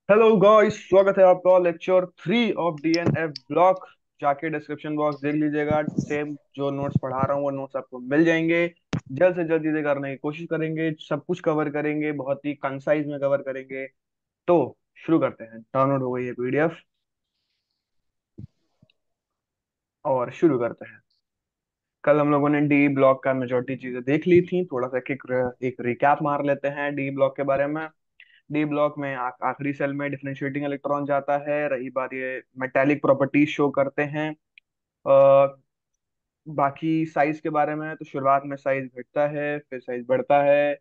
Hello guys, स्वागत है आपका लेक्चर 3 ऑफ डीएनएफ ब्लॉक। जाके डिस्क्रिप्शन बॉक्स देख लीजिएगा। सेम जो नोट्स पढ़ा रहा हूँ वो नोट्स आपको मिल जाएंगे। जल्द से जल्द चीजें करने की कोशिश करेंगे, सब कुछ कवर करेंगे, बहुत ही कंसाइज में कवर करेंगे। तो शुरू करते हैं। डाउनलोड हो गई है पीडीएफ और शुरू करते हैं। कल हम लोगों ने डी ब्लॉक का मेजोरिटी चीजें देख ली थी। थोड़ा सा एक रिकैप मार लेते हैं डी ब्लॉक के बारे में। डी ब्लॉक में आखिरी सेल में डिफरेंशिएटिंग इलेक्ट्रॉन जाता है। रही बात, ये मेटेलिक प्रॉपर्टीज शो करते हैं। अ, बाकी साइज के बारे में तो शुरुआत में साइज घटता है, फिर साइज बढ़ता है।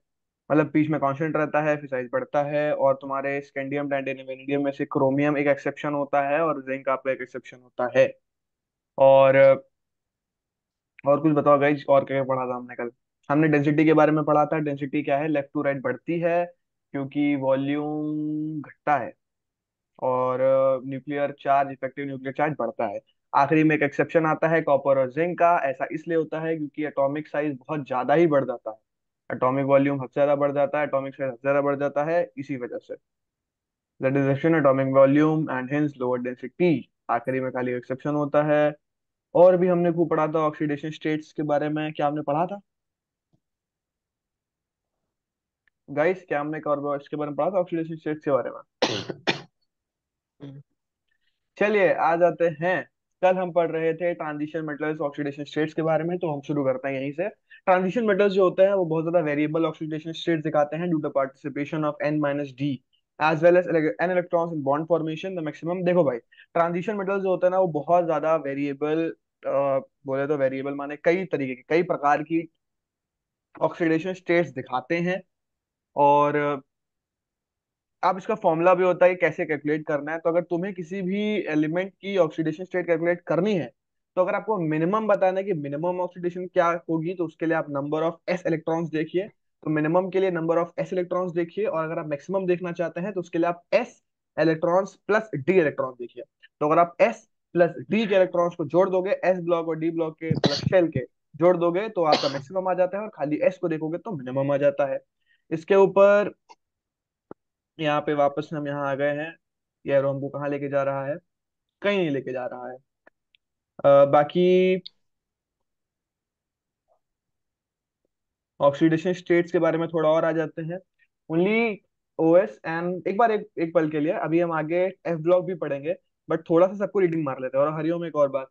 मतलब बीच में कांस्टेंट रहता है, फिर साइज बढ़ता है। और तुम्हारे स्कैंडियम टाइटेनियम वेनेडियम में से क्रोमियम एक एक्सेप्शन होता है और जिंक आपका एक एक्सेप्शन होता है। और और कुछ बताओ गाइज, और क्या क्या पढ़ा था हमने कल? हमने डेंसिटी के बारे में पढ़ा था। डेंसिटी क्या है? लेफ्ट टू राइट बढ़ती है क्योंकि वॉल्यूम घटता है और nuclear charge, effective nuclear charge बढ़ता है। आखिरी में एक एक्सेप्शन आता है कॉपर और जिंक का। ऐसा इसलिए होता है क्योंकि एटॉमिक साइज बहुत ज्यादा ही बढ़ जाता है। एटॉमिक वॉल्यूम हद से ज्यादा बढ़ जाता है, एटॉमिक साइज हद से ज्यादा बढ़ जाता है, इसी वजह से। That is action atomic volume and hence lower density. आखिरी में खाली एक्सेप्शन होता है। और भी हमने खूब पढ़ा था ऑक्सीडेशन स्टेट्स के बारे में। क्या हमने पढ़ा था गाइस? क्या हमने इसके बारे में पढ़ा था, ऑक्सीडेशन स्टेट्स के बारे में? चलिए आ जाते हैं। कल हम पढ़ रहे थे ट्रांजिशन मेटल्स ऑक्सीडेशन स्टेट्स के बारे में, तो हम शुरू करते हैं यहीं से। ट्रांजिशन मेटल्स जो होते हैं वो बहुत ज्यादा वेरिएबल ऑक्सीडेशन स्टेट्स दिखाते हैं due to participation of n minus d as well as n electrons in bond formation the maximum. देखो भाई, ट्रांजिशन मेटल्स जो होते हैं ना वो बहुत ज्यादा वेरिएबल, बोले तो वेरिएबल माने कई तरीके की, कई प्रकार की ऑक्सीडेशन स्टेट्स दिखाते हैं। और अब इसका फॉर्मूला भी होता है कि कैसे कैलकुलेट करना है। तो अगर तुम्हें किसी भी एलिमेंट की ऑक्सीडेशन स्टेट कैलकुलेट करनी है, तो अगर आपको मिनिमम बताना है कि मिनिमम ऑक्सीडेशन क्या होगी, तो उसके लिए आप नंबर ऑफ एस इलेक्ट्रॉन्स देखिए। तो मिनिमम के लिए नंबर ऑफ एस इलेक्ट्रॉन्स देखिए, और अगर आप मैक्सिमम देखना चाहते हैं तो उसके लिए आप S electrons plus D electrons देखिए। तो अगर आप एस प्लस डी के इलेक्ट्रॉन्स को जोड़ दोगे, एस ब्लॉक और डी ब्लॉक के मतलब शेल के जोड़ दोगे, तो आपका मैक्सिमम आ जाता है। और खाली एस को देखोगे तो मिनिमम आ जाता है। इसके ऊपर यहाँ पे वापस हम यहाँ आ गए हैं। ये एरो हमको कहाँ लेके जा रहा है? कहीं नहीं लेके जा रहा है। बाकी ऑक्सीडेशन स्टेट्स के बारे में थोड़ा और आ जाते हैं। ओनली ओएस एंड एक बार एक पल के लिए, अभी हम आगे एफ ब्लॉक भी पढ़ेंगे। बट थोड़ा सा सबको रीडिंग मार लेते हैं। और हरिओम, एक और बात,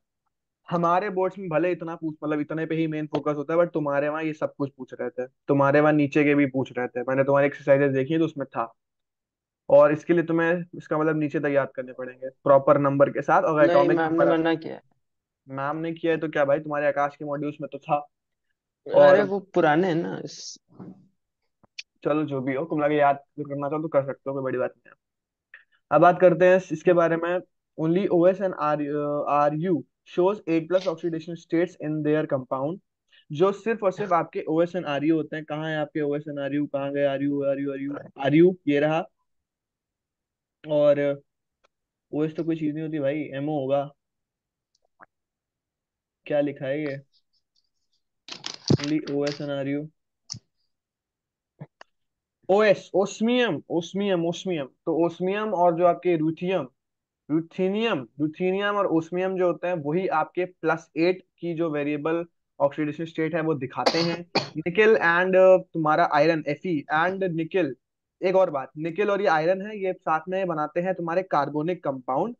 हमारे बोर्ड्स में भले इतना पूछ मतलब इतने पे ही मेन फोकस होता है, बट तुम्हारे वहाँ ये सब कुछ पूछ रहे थे। तुम्हारे वहाँ नीचे के भी पूछ रहे थे। मैंने तुम्हारी एक्सरसाइजेस देखी है तो उसमें था। और इसके लिए तुम्हें इसका मतलब नीचे तक याद करने पड़ेंगे प्रॉपर नंबर के साथ। और नहीं, एटॉमिक मैम ने नंबर मना किया मैम ने किया है तो क्या भाई, तुम्हारे आकाश के मॉड्यूल्स में तो था। है। अरे और वो पुराने हैं ना चलो जो भी हो, तुम लगे याद करना चाहो तो कर सकते हो, कोई बड़ी बात नहीं है। अब बात करते हैं इसके बारे में। Only OS and R U shows 8+ oxidation states in their compound. जो सिर्फ और सिर्फ आपके ओएस एंड आर यू होते हैं। कहाँ है आपके ओएस एंड आर यू? कहाँ गए R U? R U? R U? R U ये रहा। और ओएस तो कोई चीज नहीं होती भाई, एमओ होगा। क्या लिखा है ये? Only OS and R U. OS osmium, osmium, osmium. तो ओस्मियम और जो आपके रूथियम, रूथीनियम और ओस्मियम जो होते हैं, वही आपके +8 की जो वेरिएबल ऑक्सीडेशन स्टेट है वो दिखाते हैं। निकेल एंड तुम्हारा आयरन एफी एंड निकेल। एक और बात, निकेल और ये आयरन है, ये साथ में बनाते हैं तुम्हारे कार्बोनिक कंपाउंड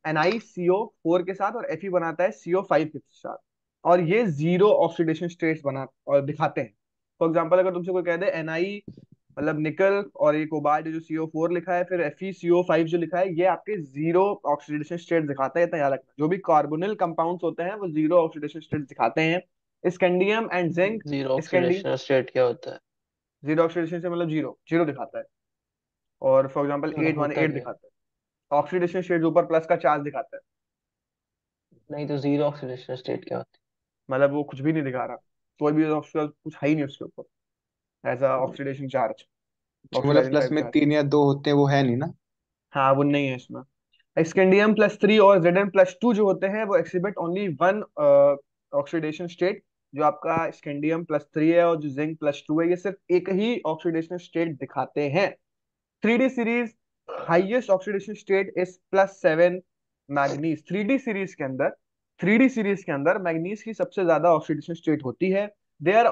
NiCO4 के साथ, और Fe बनाता है CO5 के साथ। और ये जीरो ऑक्सीडेशन स्टेट्स बना और दिखाते हैं। फॉर एग्जाम्पल, अगर तुमसे कोई कह दे Ni मतलब निकल, और ये कोबाल्ट जो CO4 लिखा है, फिर FeCO5 जो लिखा है, ये आपके जीरो ऑक्सीडेशन स्टेट दिखाता है। इतना याद रखना, जो भी कार्बोनिल कंपाउंड्स होते हैं वो जीरो ऑक्सीडेशन स्टेट दिखाते हैं। Scandium and zinc. Zero Scandi oxidation state क्या होता है? जीरो ऑक्सीडेशन से मतलब जीरो जीरो दिखाता है। और फॉर एग्जाम्पल और 8 वन होता 8 क्या है? दिखाता है। ऑक्सीडेशन स्टेट ऊपर प्लस का चार्ज दिखाता है। नहीं तो जीरो ऑक्सीडेशन स्टेट क्या होती मतलब वो कुछ भी नहीं दिखा रहा, कोई भी कुछ है ही नहीं उसके ऊपर एज है? ऑक्सीडेशन चार्ज, जो मतलब ऑक्सीडाइजिंग प्लस टाइप में चार्ज। 3 या 2 होते हैं वो है नहीं ना? हाँ, वो नहीं है इसमें। स्कैंडियम +3 और Zn+2 जो होते हैं वो exhibit only one oxidation state. जो आपका स्कैंडियम +3 है और जो जिंक +2 है, ये सिर्फ एक ही ऑक्सीडेशन स्टेट दिखाते हैं। 3D series highest oxidation state is +7 manganese. 3D series के अंदर मैग्नीज की सबसे ज्यादा ऑक्सीडेशन स्टेट होती है। Their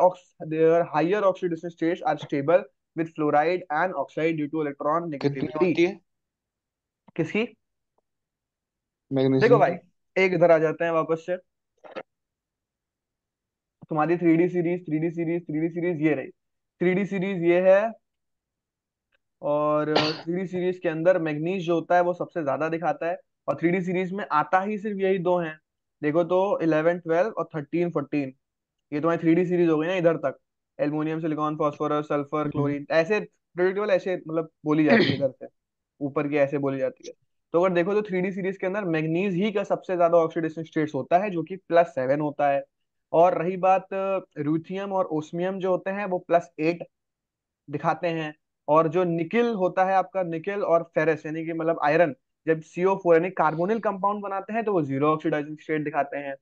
higher oxidation states are stable with fluoride and oxide due to electron कितनी नेगेटिविटी। होती है किसकी? देखो मैग्नीशियम भाई, की? एक इधर आ जाते हैं वापस से। तुम्हारी 3D सीरीज ये रही। 3D सीरीज ये है, और 3D सीरीज के अंदर मैग्नीज जो होता है वो सबसे ज्यादा दिखाता है। और 3D सीरीज में आता ही सिर्फ यही दो हैं। देखो तो 11 12 और 13 14, ये तुम्हारी 3D सीरीज हो गई ना इधर तक। एल्युमिनियम, सिलिकॉन, फास्फोरस, सल्फर, हम्म। क्लोरीन, ऐसे प्रेडिक्टेबल, ऐसे मतलब बोली जाती है इधर से ऊपर की, ऐसे बोली जाती है। तो अगर देखो तो 3D सीरीज के अंदर मैग्नीज ही का सबसे ज्यादा ऑक्सीडेशन स्टेट्स होता है, जो कि +7 होता है। और रही बात रूथियम और ओस्मियम जो होते हैं, वो +8 दिखाते हैं। और जो निकिल होता है आपका, निकिल और फेरस यानी कि मतलब आयरन, जब CO4 यानी कार्बोनिल कंपाउंड बनाते हैं तो वो जीरो ऑक्सीडाइजिंग स्टेट दिखाते हैं।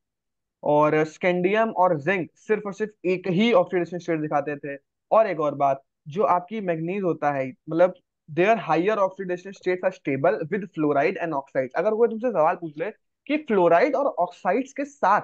और स्कैंडियम और जिंक सिर्फ और सिर्फ एक ही ऑक्सीडेशन स्टेट दिखाते थे। और एक और बात, जो आपकी मैग्नीज होता है, मतलब their higher oxidation states are stable with fluoride and oxide. अगर कोई तुमसे सवाल पूछ ले कि फ्लोराइड और ऑक्साइड्स के साथ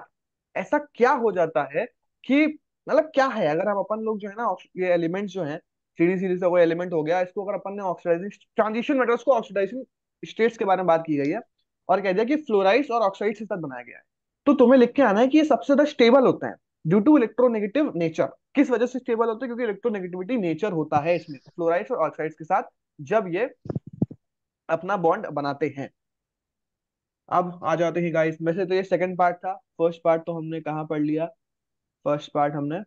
ऐसा क्या हो जाता है कि, मतलब क्या है, अगर हम अपन लोग जो है ना, ये एलिमेंट्स जो है, 3D सीरीज का कोई एलिमेंट हो गया, इसको अगर अपन ने ऑक्सीडाइजिंग ट्रांजिशन मेटल्स को ऑक्सीडाइजिंग स्टेट्स के बारे में बात की गई है, और कह दिया कि फ्लोराइड्स और ऑक्साइड्स के साथ बनाया गया है, तो तुम्हें लिख के आना है कि ये सबसे ज्यादा स्टेबल होता है ड्यू टू इलेक्ट्रोनेगेटिव नेचर। किस वजह से स्टेबल होता है? क्योंकि इलेक्ट्रोनेगेटिविटी नेचर होता है इसमें फ्लोराइड्स और ऑक्साइड्स के साथ, जब ये अपना बॉन्ड बनाते हैं। अब आ जाते हैं गाइस, वैसे तो ये सेकंड पार्ट था, फर्स्ट पार्ट तो हमने कहाँ पढ़ लिया? फर्स्ट पार्ट हमने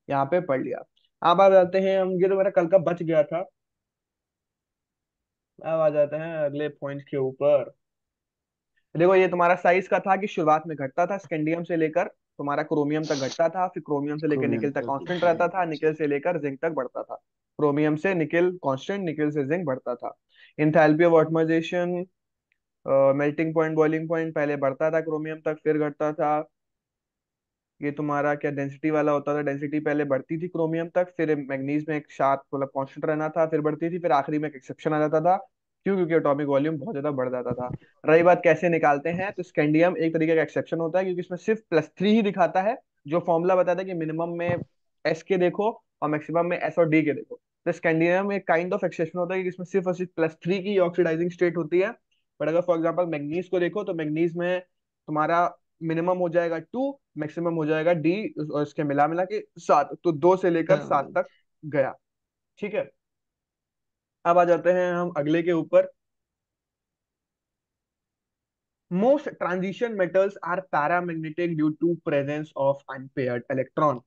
यहाँ पे पढ़ लिया। अब आ जाते हैं हम, ये तो मेरा कल का बच गया था। अब आ जाते हैं अगले पॉइंट के ऊपर। देखो ये तुम्हारा साइज का था कि शुरुआत में घटता था स्कैंडियम से लेकर तुम्हारा क्रोमियम तक घटता था, फिर क्रोमियम से लेकर क्रोमियम निकल तक तक कांस्टेंट बढ़ता रहता है। था, निकल से लेकर जिंक तक बढ़ता था। क्रोमियम से निकल कांस्टेंट, निकल से जिंक बढ़ता था। Enthalpy of atomisation, melting point, boiling point, पहले बढ़ता था क्रोमियम तक फिर घटता था। ये तुम्हारा क्या डेंसिटी वाला होता था, डेंसिटी पहले बढ़ती थी क्रोमियम तक, फिर मैग्नीज में एक साथ मतलब कांस्टेंट रहना था, फिर बढ़ती थी, फिर आखिरी में एक एक्सेप्शन आ जाता था। क्यों? क्योंकि एटॉमिक वॉल्यूम बहुत ज्यादा बढ़ जाता था। रही बात कैसे निकालते हैं, तो स्कैंडियम एक तरीके का एक्सेप्शन होता है, क्योंकि इसमें सिर्फ +3 ही दिखाता है। जो फॉर्मूला बताता है कि मिनिमम में S के देखो और मैक्सिमम में S और D के देखो। तो स्कैंडियम एक काइंड ऑफ एक्सेप्शन होता है कि इसमें सिर्फ और सिर्फ +3 की ऑक्सीडाइजिंग स्टेट होती है। बट अगर फॉर एग्जाम्पल मैग्नीज को देखो, तो मैग्नीज में तुम्हारा मिनिमम हो जाएगा 2, मैक्सिमम हो जाएगा D, और इसके मिला मिला के 7, तो 2 से लेकर 7 हाँ। तक गया। ठीक है। अब आ जाते हैं हम अगले के ऊपर। Most transition metals are paramagnetic due to presence of unpaired electron.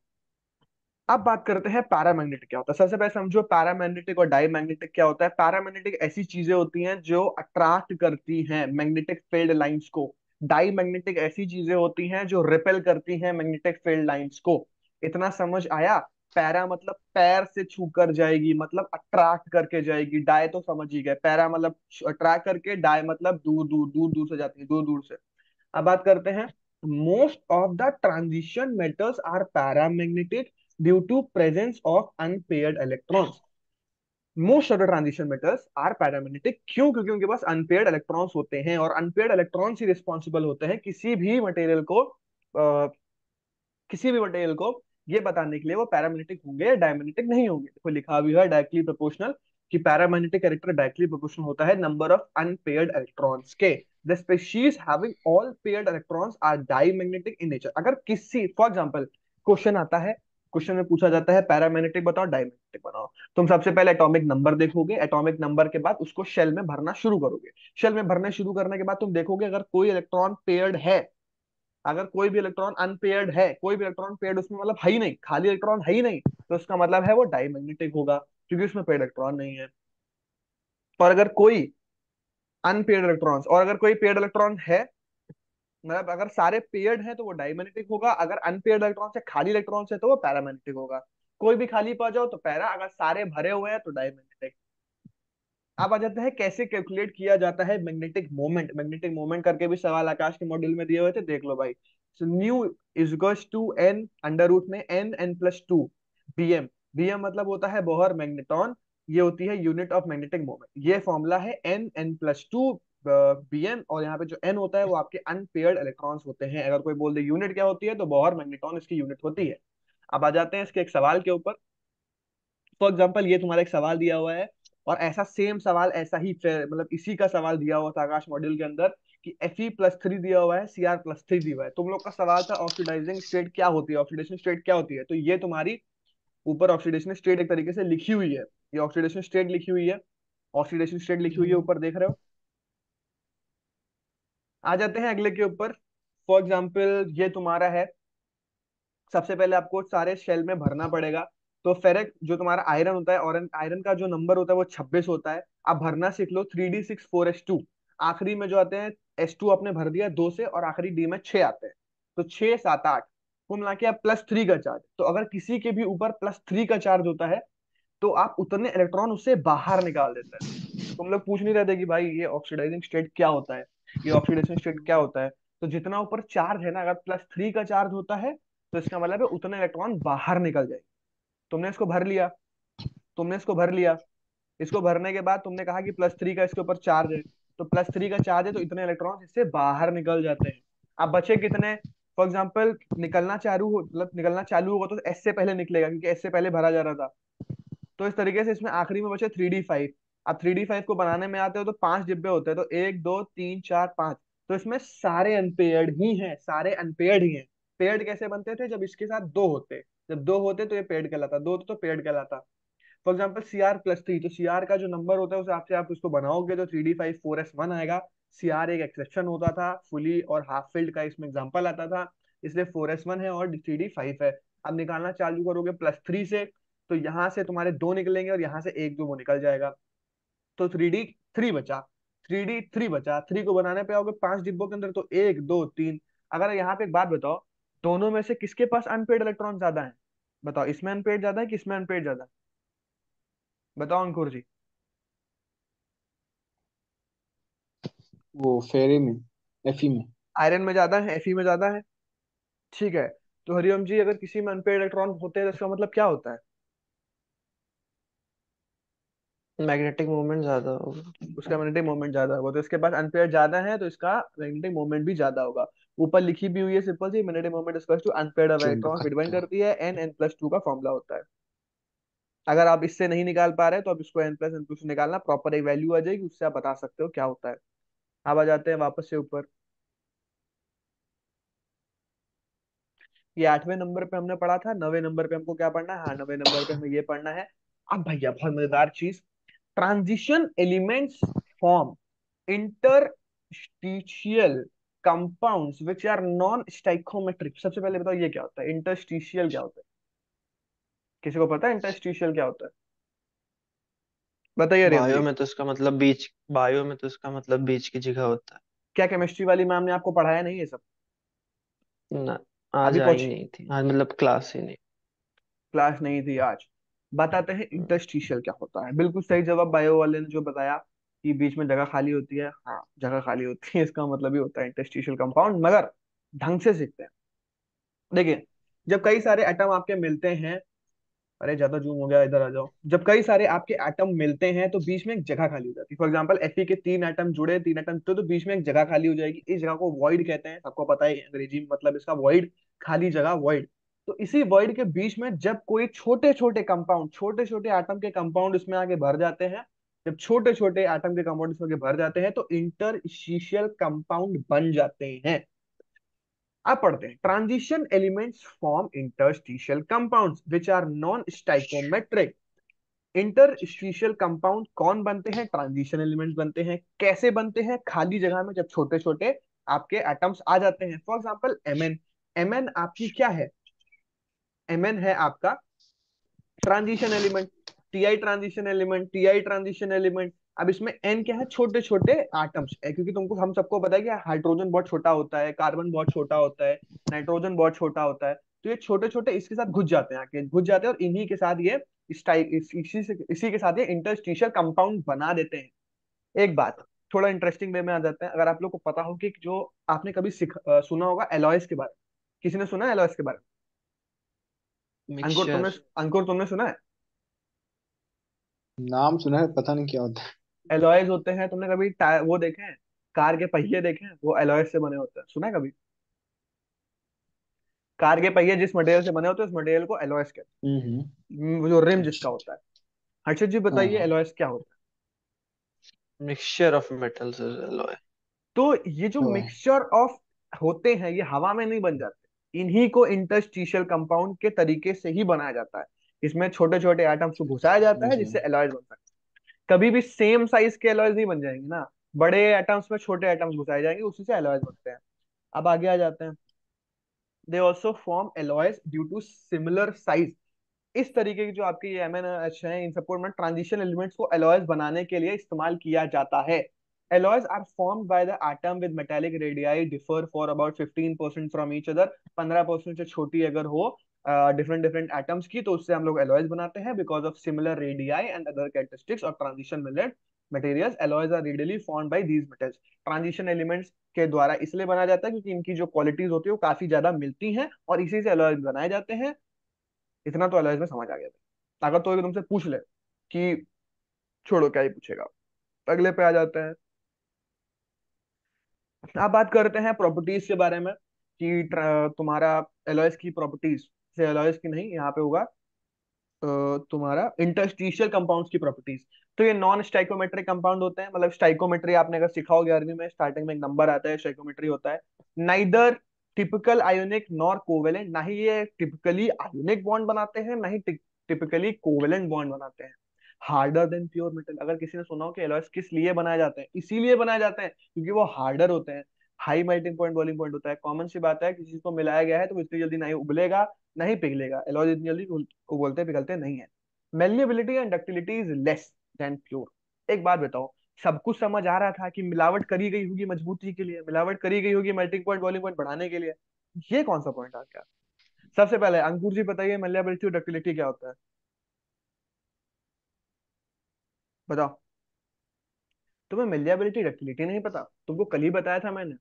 अब बात करते हैं पैरामैग्नेटिक क्या होता है। सबसे पहले समझो पैरामैग्नेटिक और डाईमैग्नेटिक क्या होता है। पैरामैग्नेटिक ऐसी चीजें होती हैं जो अट्रैक्ट करती हैं मैग्नेटिक फील्ड लाइंस को। डाईमैग्नेटिक ऐसी चीजें होती हैं जो रिपेल करती हैं मैग्नेटिक फील्ड लाइंस को। इतना समझ आया? पैरा मतलब पैर से छू कर जाएगी, मतलब अट्रैक्ट करके जाएगी। डाई तो समझ ही गए, पैरा मतलब अट्रैक्ट करके, डाई मतलब दूर दूर दूर दूर से जाती है, दूर दूर से। अब बात करते हैं, most of the transition metals are paramagnetic due to presence of unpaired electrons. Most of the transition metals are paramagnetic, क्यों? क्योंकि उनके पास अनपेयर्ड इलेक्ट्रॉन्स होते हैं, और अनपेयर्ड इलेक्ट्रॉन्स ही रिस्पॉन्सिबल होते हैं किसी भी मटेरियल को ये बताने के लिए वो पैरामैग्नेटिक होंगे या डायमैग्नेटिक नहीं होंगे। देखो लिखा भी है डायरेक्टली प्रोपोर्शनल, कि पैरामैग्नेटिक कैरेक्टर डायरेक्टली प्रोपोर्शनल होता है नंबर ऑफ अनपेयर्ड इलेक्ट्रॉन्स के। The species having all paired electrons are diamagnetic in nature. अगर किसी फॉर एग्जांपल क्वेश्चन आता है, क्वेश्चन में पूछा जाता है पैरामैग्नेटिक बताओ, डायमैग्नेटिक बताओ, तुम सबसे पहले एटॉमिक नंबर देखोगे, एटॉमिक नंबर के बाद उसको शेल में भरना शुरू करोगे। शेल में भरना शुरू करने के बाद तुम देखोगे अगर कोई इलेक्ट्रॉन पेयर्ड है, अगर कोई भी इलेक्ट्रॉन अनपेयर्ड है, कोई भी इलेक्ट्रॉन पेयर्ड उसमें मतलब है ही नहीं, खाली इलेक्ट्रॉन है ही नहीं, तो उसका मतलब है वो डाईमैग्नेटिक होगा, क्योंकि उसमें पेयर्ड इलेक्ट्रॉन नहीं है। और अगर कोई अनपेयर्ड इलेक्ट्रॉन्स, और अगर कोई पेयर्ड इलेक्ट्रॉन है, मतलब अगर सारे पेयर्ड हैं तो वो डाईमैग्नेटिक होगा, अगर अनपेयर्ड इलेक्ट्रॉन है, खाली इलेक्ट्रॉन है, तो वो पैरामैग्नेटिक होगा। कोई भी खाली पा जाओ तो पैरा, अगर सारे भरे हुए हैं तो डाईमैग्नेटिक। अब आ जाता है कैसे कैलकुलेट किया जाता है मैग्नेटिक मोमेंट। मैग्नेटिक मोमेंट करके भी सवाल आकाश के मॉड्यूल में दिए हुए थे, देख लो भाई। So mu is equals to n under root में n n plus two BM. BM मतलब होता है बोहर मैग्नेटॉन, ये होती है यूनिट ऑफ मैग्नेटिक मोमेंट। ये फॉर्मूला है n+2 bn, और यहाँ पे जो n होता है वो आपके अनपेयर्ड इलेक्ट्रॉन्स होते हैं। अगर कोई बोल दे यूनिट क्या होती है, तो बोहर मैग्नेट्रॉन इसकी यूनिट होती है। अब आ जाते हैं इसके एक सवाल के ऊपर। फॉर एग्जाम्पल ये तुम्हारा एक सवाल दिया हुआ है, और ऐसा सेम सवाल, ऐसा ही मतलब इसी का सवाल दिया हुआ था आकाश मॉड्यूल के अंदर, कि Fe+3 दिया हुआ है, Cr+3 दिया हुआ है। तुम लोग का सवाल था ऑक्सीडाइजिंग स्टेट क्या होती है, ऑक्सीडेशन स्टेट क्या होती है। तो ये तुम्हारी ऊपर ऑक्सीडेशन स्टेट एक तरीके से लिखी हुई है। ये ऑक्सीडेशन स्टेट लिखी हुई है, ऑक्सीडेशन स्टेट लिखी हुई है, ऊपर देख रहे हो। आ जाते हैं अगले के ऊपर। फॉर एग्जाम्पल ये तुम्हारा है, सबसे पहले आपको सारे शेल में भरना पड़ेगा। तो फेरिक जो तुम्हारा आयरन होता है, और आयरन का जो नंबर होता है वो 26 होता है। आप भरना सीख लो, 3d6 4s2। आखिरी में जो आते हैं S2 आपने भर दिया 2 से, और आखिरी डी में 6 आते हैं। तो 6 7 8 कुल मिला के आप +3 का चार्ज। तो अगर किसी के भी ऊपर +3 का चार्ज होता है, तो आप उतने इलेक्ट्रॉन उससे बाहर निकाल देते हैं। तुम लोग पूछ नहीं रहे थे कि भाई ये ऑक्सीडाइजिंग स्टेट क्या होता है, ये ऑक्सीडेशन स्टेट क्या होता है। तो जितना ऊपर चार्ज है ना, अगर +3 का चार्ज होता है, तो इसका मतलब है उतने इलेक्ट्रॉन बाहर निकल जाएंगे। तुमने इसको भर लिया, तुमने इसको भर लिया। इसको भरने के बाद तुमने कहा कि +3 का इसके ऊपर चार्ज है, तो +3 का चार्ज है तो इतने इलेक्ट्रॉन इससे बाहर निकल जाते हैं। अब बचे कितने। फॉर एग्जाम्पल निकलना चालू हो, मतलब निकलना चालू होगा तो एस से पहले निकलेगा, क्योंकि एस से पहले भरा जा रहा था। तो इस तरीके से इसमें आखिरी में बचे 3d5। अब 3d5 को बनाने में आते हो तो 5 डिब्बे होते हैं, तो 1 2 3 4 5। तो इसमें सारे अनपेयर्ड ही हैं, सारे अनपेयर्ड ही हैं। पेयर्ड कैसे बनते थे, जब इसके साथ दो होते, जब दो होते तो ये पेयर्ड कहलाता, दो होते तो पेयर्ड कहलाता। फॉर एग्जाम्पल Cr+3, तो Cr का जो नंबर होता है उस हिसाब से आप उसको बनाओगे तो 3d5 4s1 आएगा। Cr एक एक्सेप्शन होता था, फुली और हाफ फिल्ड का इसमें एग्जाम्पल आता था, इसलिए 4s1 है और 3d5 है। अब निकालना चालू करोगे +3 से, तो यहाँ से तुम्हारे दो निकलेंगे और यहाँ से एक दो वो निकल जाएगा। तो 3d3 बचा, 3d3 बचा। 3 को बनाने पे आओगे 5 डिब्बों के अंदर, तो 1 2 3। अगर यहाँ पे एक बात बताओ, दोनों में से किसके पास अनपेड इलेक्ट्रॉन ज्यादा है। बताओ, इसमें अनपेड ज्यादा है कि इसमें अनपेड ज्यादा है। बताओ अंकुर जी। वो फेरे में, एफी में। आयरन में ज्यादा है, Fe में ज्यादा है। ठीक है। तो हरिओम जी, अगर किसी में अनपेड इलेक्ट्रॉन होते हैं तो इसका मतलब क्या होता है। मैग्नेटिक मोमेंट ज्यादा होगा। उसका मैग्नेटिक मोमेंट ज्यादा होगा, तो इसके पास अनपेड ज्यादा है तो इसका मैग्नेटिक मोमेंट भी ज्यादा होगा। ऊपर लिखी भी हुई है सिंपल सी, magnetic moment is to unpaired of चुंबक इलेक्ट्रॉन, डिपेंड खत्ता। करती है n n+2 का फॉर्मूला होता है। अगर आप इससे नहीं निकाल पा रहे तो आप इसको n+n+2 निकालना, प्रॉपर एक वैल्यू आ जाएगी, उससे आप बता सकते हो क्या होता है। अब आ जाते हैं वापस से ऊपर। ये 8वें नंबर पे हमने पढ़ा था, 9वें नंबर पे हमको क्या पढ़ना है, हाँ 9वें नंबर पे हमें ये पढ़ना है। अब भैया बहुत मजेदार चीज, transition elements form interstitial compounds which are non stoichiometric. सबसे पहले बताओ ये क्या होता है, इंटरस्टिशियल क्या होता है। किसी को पता है इंटरस्टिशियल क्या होता है। बताइए रियम बायो जी। में तो इसका मतलब बीच, बायो में तो इसका मतलब बीच की जगह होता क्या केमिस्ट्री वाली मैम ने आपको पढ़ाया नहीं ये सब। है ना। आज अभी आई पहुंच, नहीं थी, आज मतलब क्लास ही नहीं। क्लास नहीं थी आज। बताते हैं हम्म, इंटरस्टिशियल क्या होता है। बिल्कुल सही जवाब बायो वाले ने जो बताया, कि बीच में जगह खाली होती है। हाँ जगह खाली होती है, इसका मतलब ही होता है इंटरस्टिशियल कंपाउंड, मगर ढंग से सीखते हैं। देखिए, जब कई सारे एटम आपके मिलते हैं, अरे ज्यादा जूम हो गया, इधर आ जाओ। जब कई सारे आपके एटम मिलते हैं तो बीच में एक जगह खाली हो जाती है। फॉर एग्जांपल Fe के 3 एटम जुड़े, 3 एटम तो बीच में एक जगह खाली हो जाएगी। इस जगह को वॉइड कहते हैं, सबको पता है अंग्रेजी में मतलब इसका वॉइड, खाली जगह वॉइड। तो इसी वॉइड के बीच में जब कोई छोटे छोटे कंपाउंड, छोटे छोटे एटम के कंपाउंड इसमें आगे भर जाते हैं, जब छोटे छोटे एटम के कंपाउंड इसमें आगे भर जाते हैं तो इंटरस्टिशियल कंपाउंड बन जाते हैं। अब पढ़ते हैं, transition elements form interstitial compounds which are non stoichiometric. Interstitial compound कौन बनते हैं, ट्रांजिशन एलिमेंट्स बनते हैं। कैसे बनते हैं, खाली जगह में जब छोटे छोटे आपके एटम्स आ जाते हैं। फॉर एग्जांपल Mn, Mn आपकी क्या है, Mn है आपका transition element. Ti transition element, Ti transition element. अब इसमें N क्या है, छोटे छोटे एटम्स है, क्योंकि तुमको हम सबको पता है कि हाइड्रोजन बहुत छोटा होता है, कार्बन बहुत छोटा होता है, नाइट्रोजन बहुत छोटा होता है। तो ये छोटे छोटे इसके साथ घुस जाते हैं, आके घुस जाते हैं, और इन्हीं के साथ ये इसी के साथ ये इंटरस्टिशियल कंपाउंड बना देते हैं। एक बात, थोड़ा इंटरेस्टिंग वे में आ जाते हैं। अगर आप लोग को पता हो कि जो आपने कभी सुना होगा एलॉयस के बारे में, किसी ने सुना है एलॉयस के बारे में। अंकुर तुमने, मिक्सचर। अंकुर तुमने सुना है। नाम सुना है, पता नहीं क्या होता है। एलॉयज होते हैं, तुमने कभी टायर वो देखे हैं, कार के पहिए देखे हैं, वो एलॉयज से बने होते हैं, सुना है कभी? कार के पहिए जिस मटेरियल से बने होते हैं उस मटेरियल को एलॉयज कहते हम्म। हैं, वो जो रिम जिसका अच्छा। होता है। हर्षद जी हाँ बताइए हाँ। एलॉयज क्या होता है? Mixture of metals alloy. तो ये जो तो मिक्सचर ऑफ होते हैं ये हवा में नहीं बन जाते, इन्हीं को इंटरस्टिशियल कंपाउंड के तरीके से ही बनाया जाता है। इसमें छोटे छोटे एटम्स को घुसाया जाता है समझ गया। जिससे एलॉयज बन सकते हैं। कभी भी सेम साइज के एलॉयज नहीं बन जाएंगे ना, बड़े एटम्स में छोटे एटम्स घुसाए जाएंगे, उसी से एलॉयज बनते हैं। अब आगे आ जाते हैं। They also form alloys due to similar size. इस तरीके की जो आपके ये एमएनएच हैं, इन सबको में ट्रांजिशन एलिमेंट्स को एलॉयज बनाने के लिए इस्तेमाल किया जाता है। Alloys are formed by the atom with metallic radii differ for about 15% from each other. 15% से छोटी अगर हो डिफरेंट डिफरेंट एटम्स की, तो उससे हम लोग एलॉयज बनाते हैं because of similar radii and other characteristics of transition मिलेट materials. Alloys are readily formed by these metals. Transition elements के द्वारा इसलिए बनाया जाता है क्योंकि इनकी जो क्वालिटीज होती है वो काफी ज्यादा मिलती हैं और इसी से एलॉयज बनाए जाते हैं। इतना तो एलॉयज में समझ आ गया था। अगर तो ये तुमसे पूछ ले कि छोड़ो क्या ही पूछेगा, अगले पे आ जाते हैं। अब बात करते हैं प्रॉपर्टीज के बारे में कि तुम्हारा एलॉयज की प्रॉपर्टीज से, एलॉयज की नहीं यहाँ पे होगा तुम्हारा इंटरस्टिशियल कंपाउंड्स की प्रॉपर्टीज। तो ये नॉन स्टाइकोमेट्रिक कंपाउंड होते हैं, मतलब स्टाइकोमेट्री आपने अगर सीखा हो 11वीं में, स्टार्टिंग में एक नंबर आता है स्टाइकोमेट्री होता है। Neither typical ionic nor covalent, ना ही ये टिपिकली आयोनिक बॉन्ड बनाते हैं ना ही टिपिकली कोवेलेंट बॉन्ड बनाते हैं। हार्डर देन प्योर मेटल, अगर किसी ने सुना हो कि एलॉयज किस लिए बनाए जाते हैं, इसीलिए बनाए जाते हैं क्योंकि वो हार्डर होते हैं। High melting point boiling point होता है, कॉमन सी बात है, किसी चीज को मिलाया गया है तो वो इतनी जल्दी नहीं उबलेगा नहीं पिघलेगा। एलॉयज इतनी जल्दी को बोलते पिघलते नहीं है। Malleability and ductility is less than pure. एक बात बताओ, सब कुछ समझ आ रहा था कि मिलावट करी गई होगी मजबूती के लिए, मिलावट करी गई होगी मेल्टिंग पॉइंट बॉइलिंग पॉइंट बढ़ाने के लिए, ये कौन सा पॉइंट आ गया? सबसे पहले अंकुर जी बताइए मेल्लेबिलिटी और डक्टिलिटी क्या होता है, बताओ। तुम्हें मेल्लेबिलिटी डक्टिलिटी नहीं पता? तुमको कल ही बताया था मैंने।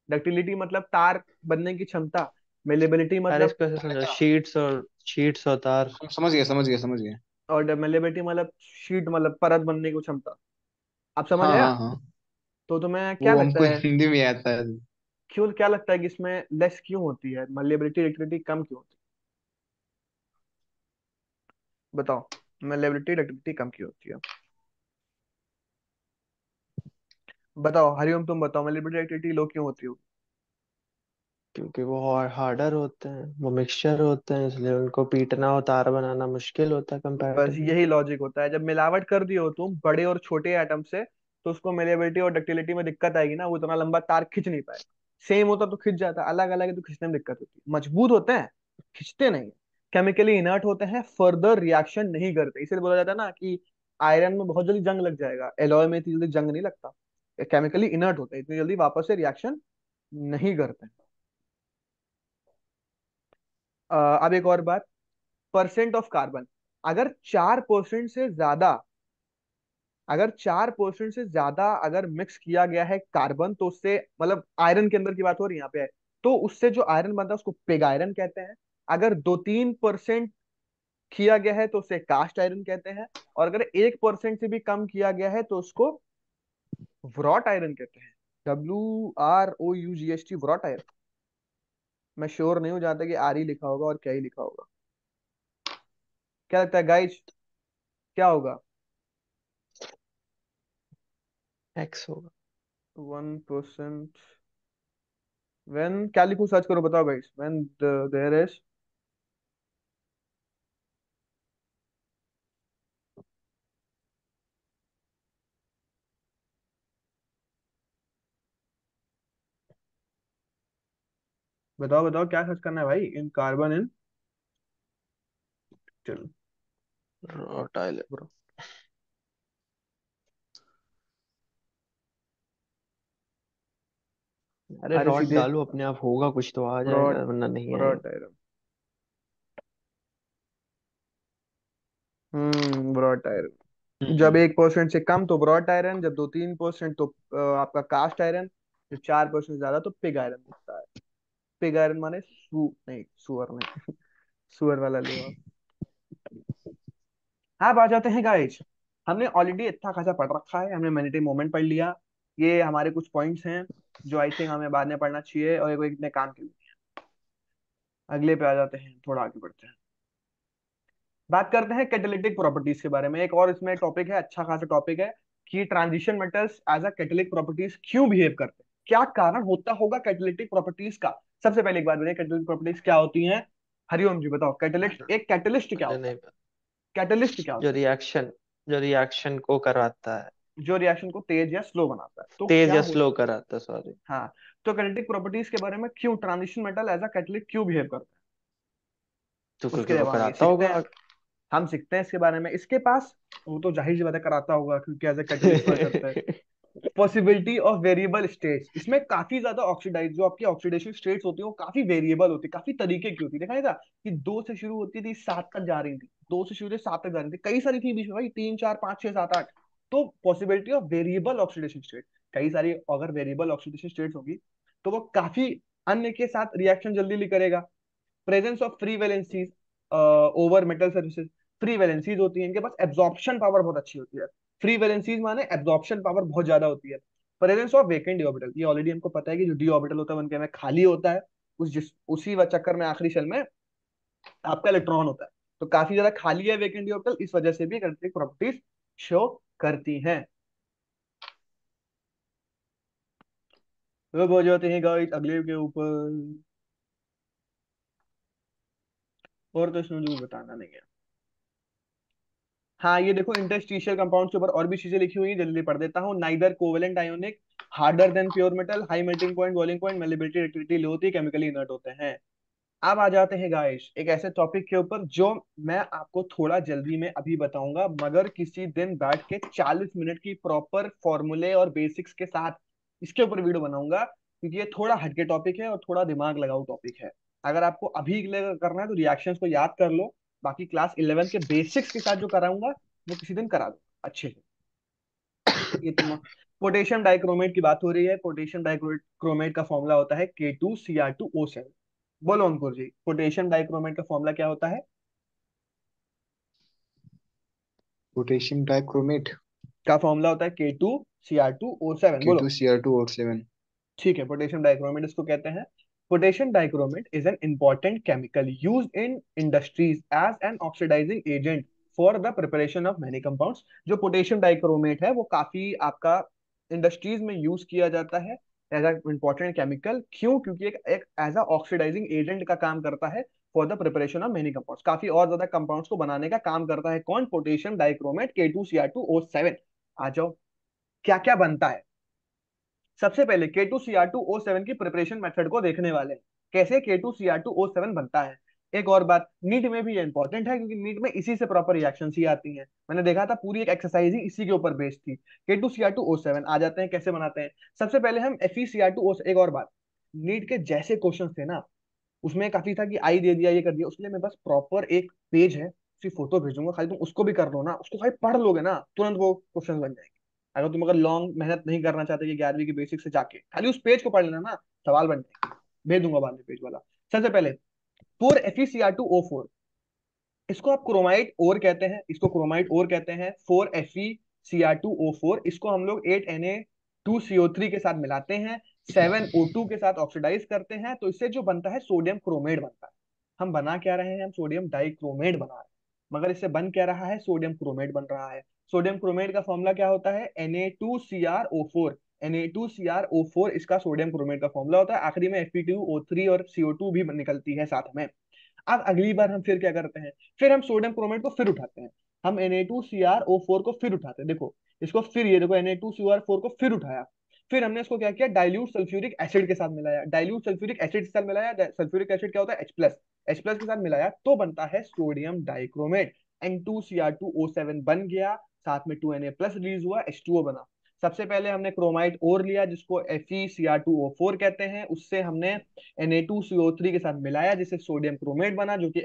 डक्टिलिटी मतलब तार बनने की क्षमता, मेलेबिलिटी अरे मतलब इसको ऐसे समझो, शीट्स और तार। हम समझ गए, समझ गए, समझ गए। और मेलेबिलिटी मतलब शीट मतलब परत बनने की क्षमता। आप समझ हाँ आया? हाँ हाँ। तो तुम्हें क्या वो लगता हमको है, हिंदी में आता है। क्यों क्या लगता है कि इसमें लेस क्यों होती है, मलेबिलिटी डक्टिलिटी कम क्यों होती है, बताओ। मलेबिलिटी डक्टिलिटी कम क्यों होती है, बताओ हरिओम, तुम बताओ मलेबिलिटी डक्टिलिटी लो क्यों होती हो? क्योंकि वो हार्डर होते हैं, वो मिक्सचर होते हैं, इसलिए उनको पीटना और तार बनाना मुश्किल होता है बस कंपैरेटिवली। यही लॉजिक होता है, जब मिलावट कर दियो हो तुम बड़े और छोटे एटम से, तो उसको मेलेबिलिटी और डक्टिलिटी में दिक्कत आएगी ना, वो इतना लंबा तार खींच नहीं पाएगा। सेम होता तो खिंच जाता, अलग अलग है तो खींचने में दिक्कत होती है। मजबूत होते हैं, खिंचते नहीं। केमिकली इनर्ट होते हैं, फर्दर रिएक्शन नहीं करते, इसलिए बोला जाता है ना कि आयरन में बहुत जल्दी जंग लग जाएगा, एलॉय में इतनी जल्दी जंग नहीं लगता। केमिकली इनर्ट होते हैं, इतनी जल्दी वापस से रिएक्शन नहीं करते। अब एक और बात, परसेंट ऑफ कार्बन। अगर 4% से ज्यादा, अगर 4% से ज्यादा अगर मिक्स किया गया है कार्बन, तो उससे मतलब आयरन के अंदर की बात हो रही है यहाँ पे, तो उससे जो आयरन बनता है उसको पिग आयरन कहते हैं। अगर 2-3% किया गया है तो उसे कास्ट आयरन कहते हैं। और अगर 1% से भी कम किया गया है तो उसको व्रॉट आयरन कहते हैं। WROUGHT, wrought iron. मैं श्योर नहीं हूं, जहां तक कि आर ही लिखा होगा और क्या ही लिखा होगा। क्या लगता है गाइज, क्या होगा? एक्स होगा। 1%, वेन क्या लिखूं, सर्च करो बताओ गाइज, वेन देयर इज, बताओ बताओ क्या सर्च करना है भाई, इन कार्बन इन, चलो। टाइलर ब्रो। अरे अरे रॉड सीधे डालो, अपने आप होगा कुछ तो आ ब्रॉड, जाएगा, वरना नहीं आएगा। Broad iron. ब्रॉड आयरन, जब हम्म। 1% से कम तो ब्रॉड आयरन, जब 2-3% तो आपका कास्ट आयरन, जब 4% ज्यादा तो पिग आयरन दिखता है। पिग आयरन माने नहीं, सुअर नहीं। सुअर वाला लोहा। हाँ, आ जाते हैं गाइस। हमने ऑलरेडी इतना खासा पढ़ रखा है, हमने मैग्नेटिक मोमेंट पढ़ लिया। ये हमारे कुछ पॉइंट्स हैं जो आई थिंक हमें बाद में पढ़ना चाहिए और ये इतने काम के लिए नहीं है। अगले पे आ जाते हैं, थोड़ा आगे बढ़ते हैं, बात करते हैं कैटालिटिक प्रॉपर्टीज के बारे में। एक और इसमें टॉपिक है, अच्छा खासा टॉपिक है, कि transition metals as a catalytic properties क्यों बिहेव करते हैं, क्या कारण होता होगा कैटालिटिक प्रॉपर्टीज का। सबसे पहले एक बात बताइए, कैटालिटिक प्रॉपर्टीज क्या होती हैं। हरिओम जी बताओ, कैटलिस्ट, मुझे एक कैटलिस्ट क्या मुझे होता नहीं है। पता। कैटलिस्ट क्या जो होता रिएक्शन जो रिएक्शन को कराता है, है, जो रिएक्शन को तेज या स्लो बनाता है, तो तेज क्या या हो। स्लो कराता है, सॉरी। हाँ, तो कैटालिटिक प्रॉपर्टीज के बारे में, क्यों transition metal as a catalyst क्यों बिहेव करता है, तो उसके क्योंकि लिए वो हम आगे कराता सीखते होगा। हैं। हम सीखते हैं इसके बारे में, इसके पास, वो तो जाहिर सी बात है कराता होगा क्योंकि एज अ कैटलिस्ट वर्क करता है। पॉसिबिलिटी ऑफ वेरिएबल स्टेट्स, इसमें काफी ज्यादा ऑक्सीडाइज, जो आपकी ऑक्सीडेशन स्टेट्स होती है वो काफी वेरिएबल होती है, काफी तरीके की होती है। देखा नहीं था कि 2 से शुरू होती थी 7 तक जा रही थी, 2 से शुरू से 7 तक जा रही थी, कई सारी थी बीच में भाई, 3 4 5 6 7 8। तो possibility of variable oxidation state, कई सारी अगर वेरिएबल ऑक्सीडेशन स्टेट्स होगी तो वो काफी अन्य के साथ रिएक्शन जल्दी करेगा। Presence of free valencies over metal surfaces, free valencies होती है इनके पास, एब्जॉर्प्शन पावर बहुत अच्छी होती है। फ्री वैलेंसीज माने एब्जॉर्प्शन पावर बहुत ज्यादा होती है। Presence of vacant D orbital, ये ऑलरेडी हमको पता है कि जो डी ऑर्बिटल होता है उनके में खाली होता है, उसी चक्कर में आखिरी शेल में आपका इलेक्ट्रॉन होता है। तो काफी ज्यादा खाली है वेकेंट डी ऑर्बिटल, इस वजह से भी कैरेक्टरिस्टिक प्रॉपर्टीज शो करती हैं। अब हो जाते हैं गाइस अगले के ऊपर, और तो इसमें मुझे कुछ बताना नहीं है। हाँ ये देखो, इंटरस्टिशियल कंपाउंड्स के ऊपर और भी चीजें लिखी हुई हैं, जल्दी पढ़ देता हूँ। Neither covalent ionic, harder than pure metal, high melting point, boiling point, malleability, reactivity low होती है, केमिकली इनर्ट होते हैं। अब आ जाते हैं गाइस एक ऐसे टॉपिक के ऊपर जो मैं आपको थोड़ा जल्दी में अभी बताऊंगा, मगर किसी दिन बैठ के 40 मिनट की प्रॉपर फॉर्मूले और बेसिक्स के साथ इसके ऊपर वीडियो बनाऊंगा, क्योंकि ये थोड़ा हटके टॉपिक है और थोड़ा दिमाग लगाऊ टॉपिक है। अगर आपको अभी के लिए करना है तो रिएक्शंस को याद कर लो, बाकी क्लास 11 के बेसिक्स के साथ जो कराऊंगा वो किसी दिन करा दूंगा अच्छे से। ये तुम, पोटेशियम डाइक्रोमेट की बात हो रही है, पोटेशियम डाइक्रोमेट का फॉर्मूला होता है K2Cr2O7। बोलो अंकुर जी, पोटेशियम डाइक्रोमेट का फॉर्मूला क्या होता है। Potassium dichromate. का फॉर्मूला होता है K2Cr2O7, के बोलो। टू सी आर टू और सेवन। ठीक है, पोटेशियम डाइक्रोमेट इसको कहते हैं। Potassium dichromate is an important chemical use in industries as an oxidising agent for the preparation of many compounds. जो पोटेशियम डाइक्रोमेट है वो काफी आपका इंडस्ट्रीज में यूज किया जाता है एज अ इंपॉर्टेंट केमिकल। क्यों, क्योंकि एक एज अ ऑक्सीडाइजिंग एजेंट का काम करता है for the preparation of many compounds, काफी और ज्यादा कंपाउंड्स को बनाने का काम करता है। कौन, पोटेशियम डाइक्रोमेट K2Cr2O7। आ जाओ, क्या क्या बनता है। सबसे पहले K2Cr2O7 की प्रिपरेशन मेथड को देखने वाले हैं, कैसे K2Cr2O7 बनता है। एक और बात, नीट में भी ये इंपॉर्टेंट है क्योंकि नीट में इसी से प्रॉपर रिएक्शन ही आती हैं। मैंने देखा था पूरी एक एक्सरसाइज ही इसी के ऊपर बेस्ड थी। K2Cr2O7 आ जाते हैं, कैसे बनाते हैं। सबसे पहले हम FeCr2O, एक और बात, नीट के जैसे क्वेश्चन थे ना, उसमें काफी था कि आई दे दिया ये कर दिया, उसके लिए मैं बस प्रॉपर एक पेज है उसकी फोटो भेजूंगा, खाली तुम उसको भी कर लो ना, उसको खाली पढ़ लोगे ना, तुरंत वो क्वेश्चन बन जाएंगे। अगर तुम अगर लॉन्ग मेहनत नहीं करना चाहते कि 11वीं की बेसिक से जाके खाली उस पेज को पढ़ लेना ना, सवाल बन जाएंगे। भेज दूंगा बाद में पेज वाला। सबसे पहले 4FeCr2O4, इसको आप क्रोमाइट ओर कहते हैं, इसको क्रोमाइट ओर कहते हैं। 4FeCr2O4, इसको हम लोग 8Na2CO3 के साथ मिलाते हैं, 7O2 के साथ ऑक्सीडाइज करते हैं, तो इससे जो बनता है सोडियम क्रोमेट बनता है। हम बना क्या रहे हैं, हम सोडियम डाइक्रोमेट बना रहे हैं, मगर इससे बन क्या रहा है, सोडियम क्रोमेट बन रहा है। सोडियम क्रोमेट का फॉर्मूला क्या होता है, Na2CrO4। Na2CrO4 इसका सोडियम क्रोमेट का फॉर्मूला होता है, आखिरी में Fe2O3 और CO2 भी निकलती है साथ में। अब अगली बार हम फिर क्या करते हैं, फिर हम सोडियम क्रोमेट को फिर उठाते हैं, हम Na2CrO4 को फिर उठाते हैं, देखो इसको, फिर ये देखो Na2CrO4 को फिर उठाया, फिर हमने इसको क्या किया, डाइल्यूट सल्फ्यूरिक एसिड के साथ मिलाया। डाइल्यूट सल्फ्यूरिक एसिड के साथ मिलाया, सल्फ्यूरिक एसिड क्या होता है H+, H+ के साथ मिलाया तो बनता है सोडियम डाइक्रोमेट। N2Cr2O7 बन गया, साथ में 2Na+ रिलीज हुआ, H2O बना। सबसे पहले हमने क्रोमाइट और लिया जिसको FeCr2O4 कहते हैं, उससे हमने Na2CO3 के साथ मिलाया जिससे सोडियम क्रोमेट बना, जो कि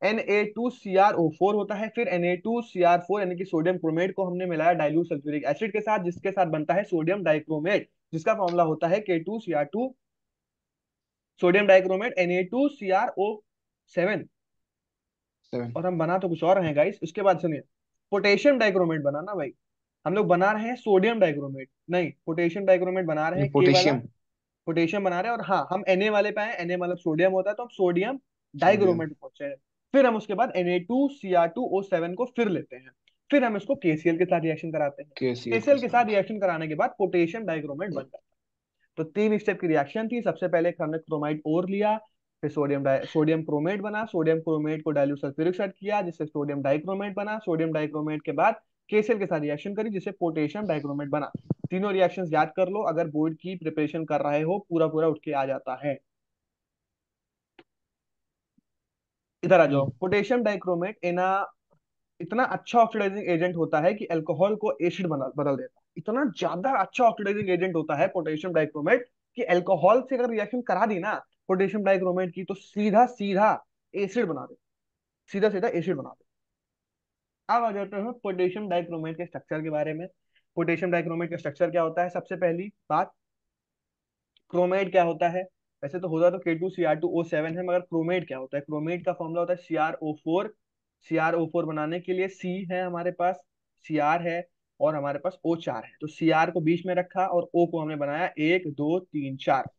Na2CrO4 होता है। फिर Na2Cr4 यानी कि सोडियम क्रोमेट को हमने मिलाया डाइल्यूट सल्फ्यूरिक एसिड के साथ, जिसके साथ बनता है सोडियम डाइक्रोमेट, जिसका फॉर्मूला होता है K2Cr2, sodium dichromate Na2CrO7। Seven. और हम बना तो कुछ और रहे गाइस, उसके बाद सुनिए, पोटेशियम डाइक्रोमेट बना ना भाई, हम लोग बना रहे हैं सोडियम डाइक्रोमेट नहीं, पोटेशियम डाइक्रोमेट बना रहे ये हैं के वाला, पोटेशियम। पोटेशियम बना रहे हैं। और हाँ, हम Na वाले पे आए, Na मतलब सोडियम होता है, तो हम सोडियम सोडियम। डाइक्रोमेट पे पहुंचे हैं। फिर हम उसके बाद Na2Cr2O7 को फिर लेते हैं, फिर हम इसको KCl के साथ रिएक्शन कराते हैं। KCl के KCl के साथ साथ। रिएक्शन कराने के बाद पोटेशियम डाइक्रोमेट बन जाता है। तो 3 स्टेप की रिएक्शन थी। सबसे पहले हमने क्रोमाइड ओर लिया, फिर सोडियम क्रोमेट बना, सोडियम क्रोमेट को डाइल्यूट सल्फ्यूरिक एसिड किया जिससे सोडियम डाइक्रोमेट बना, सोडियम डाइक्रोमेट के बाद केसीएल के साथ रिएक्शन करी जिससे पोटेशियम डाइक्रोमेट बना। तीनों रिएक्शंस याद कर लो, अगर बोर्ड की प्रिपरेशन कर रहे हो पूरा पूरा उठ के आ जाता है। इधर आ जाओ। पोटेशियम डाइक्रोमेट इतना अच्छा ऑक्सीडाइजिंग एजेंट होता है कि अल्कोहल को एसिड बना बदल देता है। इतना ज्यादा अच्छा ऑक्सीडाइजिंग एजेंट होता है पोटेशियम डाइक्रोमेट कि अल्कोहल से अगर रिएक्शन करा दी ना पोटेशियम डाइक्रोमेट की, तो सीधा सीधा एसिड बना दे, सीधा सीधा एसिड बना दे। अब आ जाते हैं पोटेशियम डाइक्रोमेट के स्ट्रक्चर के बारे में। पोटेशियम डाइक्रोमेट का स्ट्रक्चर क्या होता है? सबसे पहली बात, क्रोमेट क्या होता है? वैसे तो होता तो K2Cr2O7 है, मगर क्रोमेट क्या होता है? क्रोमेट का फॉर्मूला होता है CrO4। CrO4 बनाने के लिए C है हमारे पास, Cr है, और हमारे पास O4 है। तो Cr को बीच में रखा और O को हमने बनाया 1 2 3 4।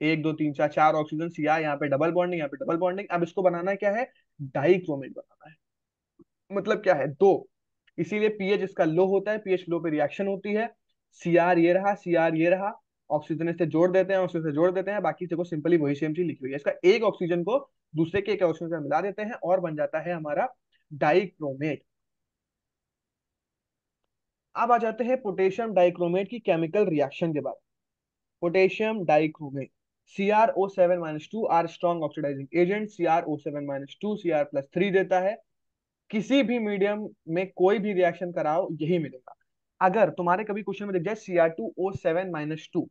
1 2 3 4, 4 ऑक्सीजन Cr, यहाँ पे डबल बॉन्डिंग, यहाँ पे डबल बॉन्डिंग। अब इसको बनाना क्या है? डाइक्रोमेट बनाना है। मतलब क्या है? दो। इसीलिए पीएच इसका लो होता है, पीएच लो पे रिएक्शन होती है। Cr ये रहा, Cr ये रहा, ऑक्सीजन से जोड़ देते हैं, ऑक्सीजन से जोड़ देते हैं, बाकी देखो सिंपली वही सेम चीज लिखी हुई है। इसका एक ऑक्सीजन को दूसरे के एक ऑक्सीजन से मिला देते हैं और बन जाता है हमारा डाइक्रोमेट। अब आ जाते हैं पोटेशियम डाइक्रोमेट की केमिकल रिएक्शन के बाद। Potassium dichromate, CrO7-2 are strong oxidising agent, CrO7-2 Cr+3 देता है। किसी भी मीडियम में कोई भी रिएक्शन कराओ यही मिलेगा। अगर तुम्हारे कभी क्वेश्चन में दिख जाए Cr2O7-2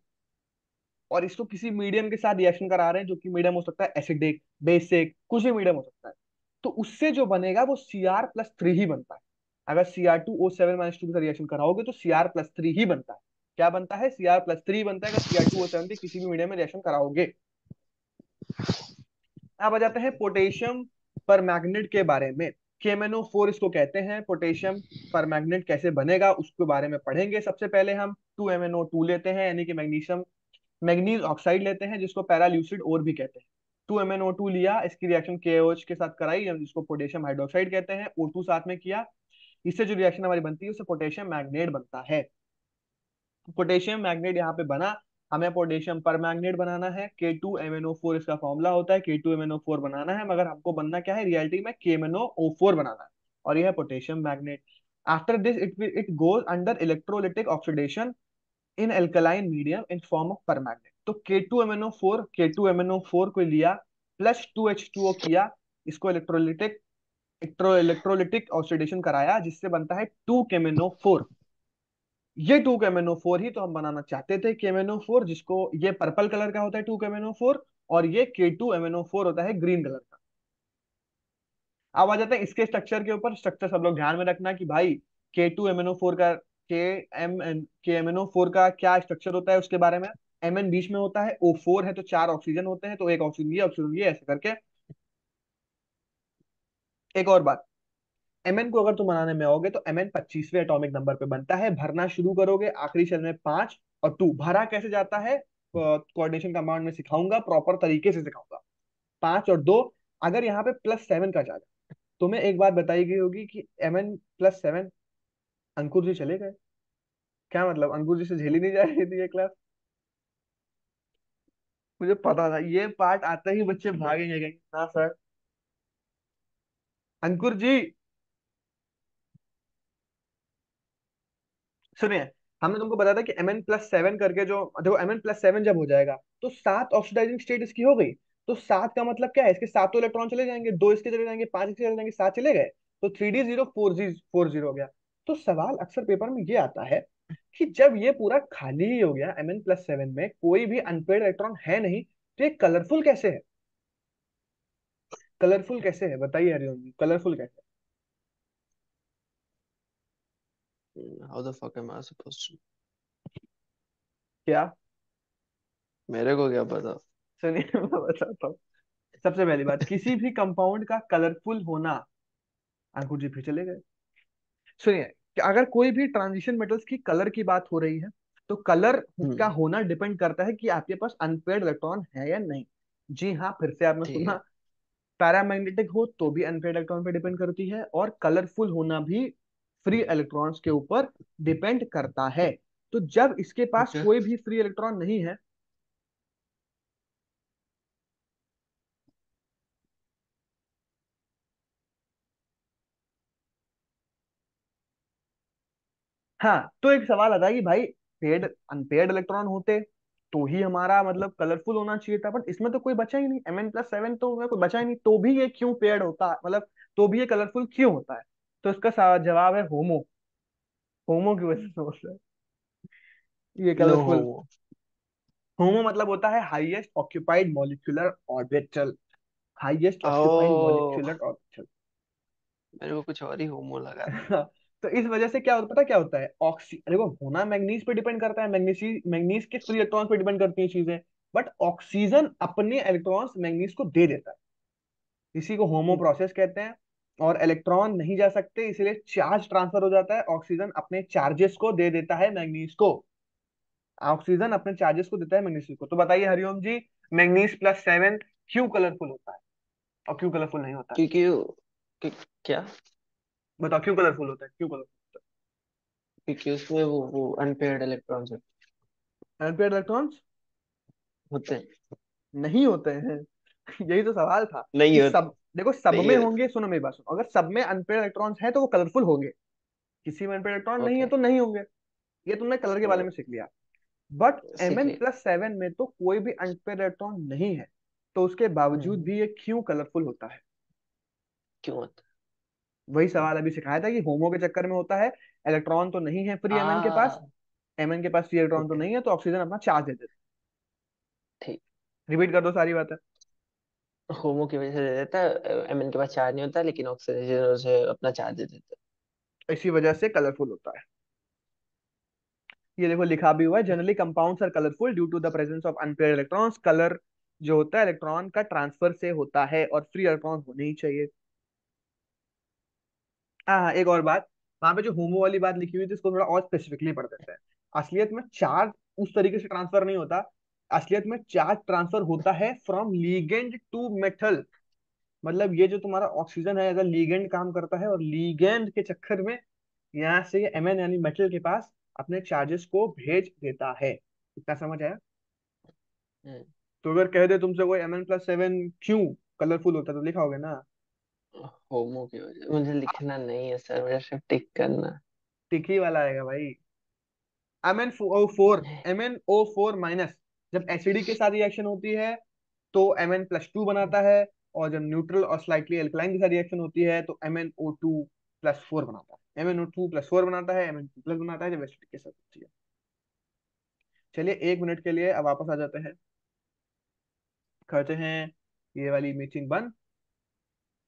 और इसको किसी मीडियम के साथ रिएक्शन करा रहे हैं, जो कि मीडियम हो सकता है एसिडिक, बेसिक, कुछ भी मीडियम हो सकता है, तो उससे जो बनेगा वो Cr+3 ही बनता है। अगर Cr2O7-2 के साथ रिएक्शन कराओगे तो Cr+3 ही बनता है। क्या बनता है? Cr+3 बनता है अगर Cr2O7 के किसी भी मीडियम में रिएक्शन कराओगे। अब आ जाते हैं पोटेशियम पर मैग्नेट के बारे में। KMnO4 इसको कहते हैं। पोटेशियम पर मैग्नेट कैसे बनेगा उसके बारे में पढ़ेंगे। सबसे पहले हम 2MnO2 लेते हैं, यानी कि मैग्नीशियम मैग्नीज ऑक्साइड लेते हैं, जिसको पैराल्यूसिड और भी कहते हैं। 2MnO2 लिया, इसकी रिएक्शन KOH के साथ कराई, हम जिसको पोटेशियम हाइड्रोक्साइड कहते हैं, O2 साथ में किया। इससे जो रिएक्शन हमारी बनती है उससे पोटेशियम मैग्नेट बनता है। पोटेशियम मैग्नेट यहाँ पे बना, हमें पोटेशियम पर मैग्नेट बनाना है। K2MnO4 इसका फॉर्मूला होता है, K2MnO4 बनाना है, मगर हमको बनना क्या है रियलिटी में? KMnO4 बनाना है, और यह है potassium magnet. After this it goes under electrolytic oxidation in alkaline medium in form of पर मैग्नेट। तो K2MnO4 को लिया, प्लस 2H2O किया, इसको इलेक्ट्रोलिटिक ऑक्सीडेशन कराया जिससे बनता है 2KMnO4। ये 2KMnO4 ही तो हम बनाना चाहते थे, KMnO4, जिसको ये पर्पल कलर का होता है 2KMnO4, और ये K2MnO4 होता है ग्रीन कलर का। अब आ जाते हैं इसके स्ट्रक्चर के ऊपर। स्ट्रक्चर सब लोग ध्यान में रखना कि भाई K2MnO4 का KMnO4 का क्या स्ट्रक्चर होता है उसके बारे में। Mn बीच में होता है, O4 है तो 4 ऑक्सीजन होते हैं, तो एक ऑक्सीजन ये ऐसे करके। एक और बात, Mn को अगर तुम बनाने में आओगे तो Mn 25वें एटॉमिक नंबर पे बनता है। भरना शुरू करोगे आखिरी शेल में 5 और 2। भरा कैसे जाता है कोऑर्डिनेशन कमांड में सिखाऊंगा, प्रॉपर तरीके से सिखाऊंगा। 5 और 2, अगर यहाँ पे +7 का जाएगा, तुम्हें एक बात बताई गई होगी कि Mn+7, अंकुर जी चले गए। क्या मतलब? अंकुर जी से झेली नहीं जा रही थी ये क्लास? मुझे पता था ये पार्ट आते ही बच्चे भागेंगे कहीं ना सर। अंकुर जी सुनिए, हमने तुमको बताया था कि Mn+7 करके जो, देखो Mn+7 जब हो जाएगा तो 7 ऑक्सीडाइजिंग स्टेट इसकी हो गई। तो 7 का मतलब क्या है? इसके सातों इलेक्ट्रॉन चले जाएंगे, 2 इसके चले जाएंगे, 5 इसके चले जाएंगे, 7 चले गए, तो 3d0 4g 4 0 हो गया। तो सवाल अक्सर पेपर में ये आता है कि जब ये पूरा खाली ही हो गया, Mn+7 में कोई भी अनपेड इलेक्ट्रॉन है नहीं, तो ये कलरफुल कैसे है? कलरफुल कैसे है बताइए हरिओम जी, कलरफुल कैसे How the fuck am I supposed to? है? क्या? मेरे को क्या पता। सुनिए मैं बताता हूँ। सबसे पहली बात, किसी भी कंपाउंड का कलरफुल होना, अंकुर जी फिर चले गए, सुनिए, कि अगर कोई भी ट्रांजिशन मेटल्स की कलर की बात हो रही है, तो कलर का हम्म। होना डिपेंड करता है कि आपके पास अनपेयर्ड इलेक्ट्रॉन है या नहीं। जी हाँ, फिर से आपने ठीक है। सुना। पैरामैग्नेटिक हो तो भी अनपेयर्ड इलेक्ट्रॉन पे डिपेंड करती है, और कलरफुल होना भी फ्री इलेक्ट्रॉन्स के ऊपर डिपेंड करता है। तो जब इसके पास ओके। कोई भी फ्री इलेक्ट्रॉन नहीं है, हाँ, तो एक सवाल आता है कि भाई पेड अनपेयर्ड इलेक्ट्रॉन होते तो ही हमारा मतलब कलरफुल होना चाहिए था, बट इसमें तो कोई बचा ही नहीं, Mn+7 तो में कोई बचा ही नहीं, तो भी ये क्यों पेयर्ड होता है, मतलब तो भी ये कलरफुल क्यों होता है? तो इसका जवाब है होमो। होमो की वजह से होता है ये नो कलरफुल। होमो। होमो मतलब होता है highest occupied molecular orbital. Highest occupied oh, molecular orbital. मेरे को कुछ और ही होमो लगा। तो इस वजह से क्या होता, पता क्या होता है, ऑक्सी देखो होना मैग्नीज पे डिपेंड करता है, मैग्नीसी मैग्नीज के फ्री इलेक्ट्रॉन्स पे डिपेंड करती है चीजें, बट ऑक्सीजन अपने इलेक्ट्रॉन्स मैग्नीज को दे देता है, इसी को होमो प्रोसेस कहते हैं। और इलेक्ट्रॉन नहीं जा सकते, इसलिए चार्ज ट्रांसफर हो जाता है, ऑक्सीजन अपने चार्जेस को दे देता है मैग्नीज को। ऑक्सीजन अपने चार्जेस को देता है मैग्नीज को। तो बताइए हरिओम जी, मैग्नीज+7 क्यों कलरफुल होता है और क्यों कलरफुल नहीं होता है? क्योंकि क्या? बताओ क्यों कलरफुल होता है, क्यों कलरफुल क्योंकि उसमें वो अनपेयर्ड इलेक्ट्रॉन्स होता है? अनपेयर्ड इलेक्ट्रॉन्स होते हैं। नहीं होते हैं। यही तो सवाल था, कि नहीं होते। सब देखो सब नहीं में होते। होंगे, सुनो मेरी बात सुनो, अगर सब में अनपेयर्ड इलेक्ट्रॉन्स हैं तो वो कलरफुल होंगे, किसी में अनपेयर्ड इलेक्ट्रॉन नहीं है ओके। तो नहीं होंगे। ये तुमने कलर के बारे में सीख लिया। बट सीख लिया। Mn+7 में तो कोई भी अनपेयर्ड इलेक्ट्रॉन नहीं है, तो उसके बावजूद हम्म। भी ये क्यों कलरफुल होता है? क्यों होता वही सवाल अभी सिखाया था कि होमो के चक्कर में होता है, इलेक्ट्रॉन तो नहीं है फ्री है? Mn के पास, Mn के पास फ्री इलेक्ट्रॉन तो ओके। नहीं है, तो ऑक्सीजन अपना चार्ज दे देता ठीक। है। रिपीट कर दो सारी बातें। होमो की वजह से दे देता है, एमएन के पास चार्ज नहीं होता, लेकिन ऑक्सीजन उसे अपना चार्ज दे देता इसी वजह से कलरफुल होता है। ये देखो लिखा भी हुआ है, generally compounds are colourful due to the presence of unpaired electrons. Colour जो होता है इलेक्ट्रॉन का ट्रांसफर से होता है, और फ्री इलेक्ट्रॉन होने ही चाहिए। हाँ, एक और बात, वहां पे जो होमो वाली बात लिखी हुई थी इसको थोड़ा और स्पेसिफिकली पढ़ देते हैं। असलियत में चार्ज उस तरीके से ट्रांसफर नहीं होता। असलियत में चार्ज ट्रांसफर होता है फ्रॉम लीगेंड टू मेटल। मतलब ये जो तुम्हारा ऑक्सीजन है एज अ लीगेंड काम करता है, और लीगेंड के चक्कर में यहाँ से ये Mn यानी मेटल के पास अपने चार्जेस को भेज देता है। इतना समझ आया? है। तो अगर कह दे तुमसे कोई Mn+7 क्यों कलरफुल होता है, तो लिखा होगा ना? होमो की वजह, मुझे लिखना नहीं है सर, मुझे सिर्फ टिक करना टिकी वाला आएगा भाई। MnO4, है। MnO4- जब एसिडिक के साथ रिएक्शन होती है तो Mn+2 बनाता है, और जब न्यूट्रल और स्लाइटली अल्कलाइन के साथ रिएक्शन होती है तो MnO2+4 बनाता है। MnO2+4 बनाता है, Mn2+ बनाता है जब एसिडिक के साथ होती है। चलिए 1 मिनट के लिए अब वापस आ जाते हैं, करते हैं ये वाली मीटिंग बंद।